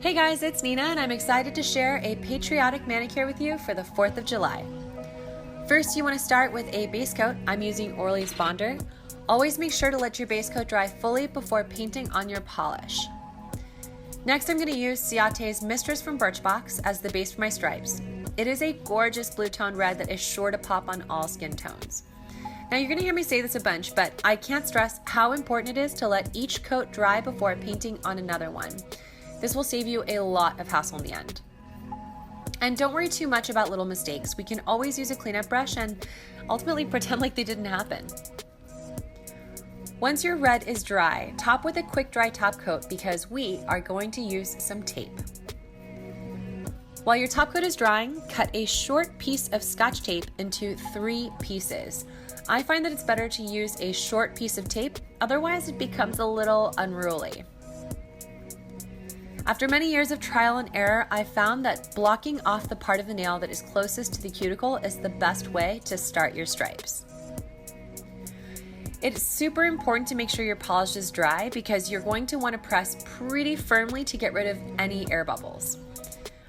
Hey guys, it's Nina and I'm excited to share a patriotic manicure with you for the 4th of July. First, you want to start with a base coat. I'm using Orly's Bonder. Always make sure to let your base coat dry fully before painting on your polish. Next, I'm going to use Ciaté's Mistress from Birchbox as the base for my stripes. It is a gorgeous blue tone red that is sure to pop on all skin tones. Now you're going to hear me say this a bunch, but I can't stress how important it is to let each coat dry before painting on another one. This will save you a lot of hassle in the end. And don't worry too much about little mistakes. We can always use a cleanup brush and ultimately pretend like they didn't happen. Once your red is dry, top with a quick dry top coat because we are going to use some tape. While your top coat is drying, cut a short piece of Scotch tape into 3 pieces. I find that it's better to use a short piece of tape, otherwise it becomes a little unruly. After many years of trial and error, I found that blocking off the part of the nail that is closest to the cuticle is the best way to start your stripes. It's super important to make sure your polish is dry because you're going to want to press pretty firmly to get rid of any air bubbles.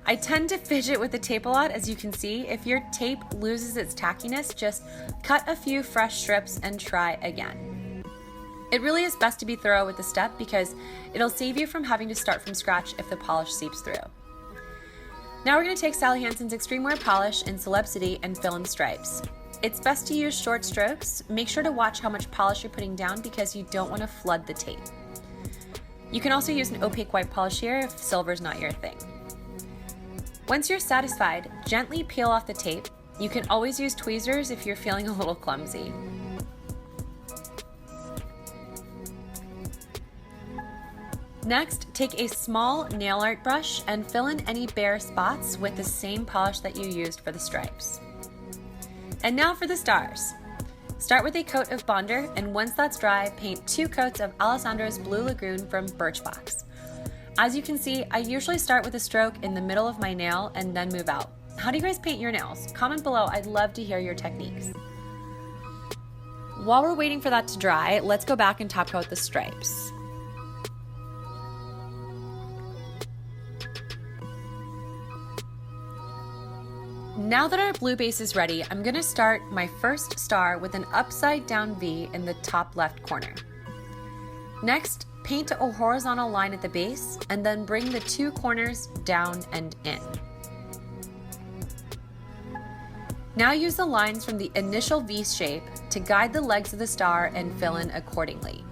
I tend to fidget with the tape a lot, as you can see. If your tape loses its tackiness, just cut a few fresh strips and try again. It really is best to be thorough with the step because it'll save you from having to start from scratch if the polish seeps through. Now we're going to take Sally Hansen's Extreme Wear Polish in Celeb City and fill in stripes. It's best to use short strokes. Make sure to watch how much polish you're putting down because you don't want to flood the tape. You can also use an opaque white polish here if silver's not your thing. Once you're satisfied, gently peel off the tape. You can always use tweezers if you're feeling a little clumsy. Next, take a small nail art brush and fill in any bare spots with the same polish that you used for the stripes. And now for the stars. Start with a coat of Bonder, and once that's dry, paint 2 coats of Alessandro's Blue Lagoon from Birchbox. As you can see, I usually start with a stroke in the middle of my nail and then move out. How do you guys paint your nails? Comment below, I'd love to hear your techniques. While we're waiting for that to dry, let's go back and top coat the stripes. Now that our blue base is ready, I'm going to start my first star with an upside down V in the top left corner. Next, paint a horizontal line at the base and then bring the 2 corners down and in. Now use the lines from the initial V shape to guide the legs of the star and fill in accordingly.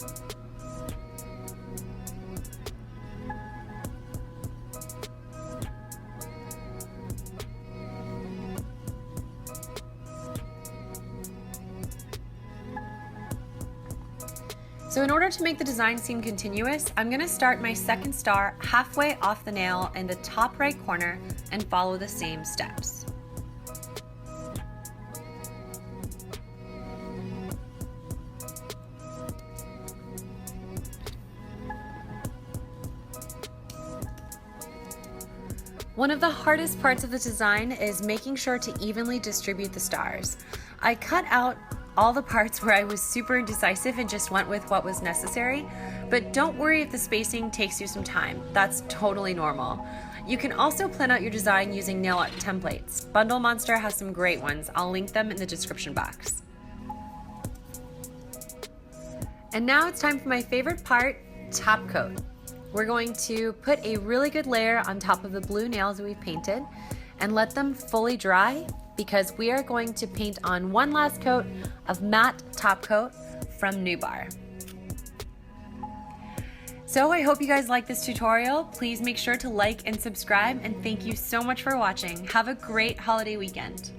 So in order to make the design seem continuous, I'm going to start my second star halfway off the nail in the top right corner and follow the same steps. One of the hardest parts of the design is making sure to evenly distribute the stars. I cut out all the parts where I was super indecisive and just went with what was necessary, but don't worry if the spacing takes you some time. That's totally normal. You can also plan out your design using nail art templates. Bundle Monster has some great ones. I'll link them in the description box. And now it's time for my favorite part, top coat. We're going to put a really good layer on top of the blue nails that we've painted and let them fully dry because we are going to paint on one last coat of matte top coat from Nubar. So I hope you guys like this tutorial. Please make sure to like and subscribe, and thank you so much for watching. Have a great holiday weekend.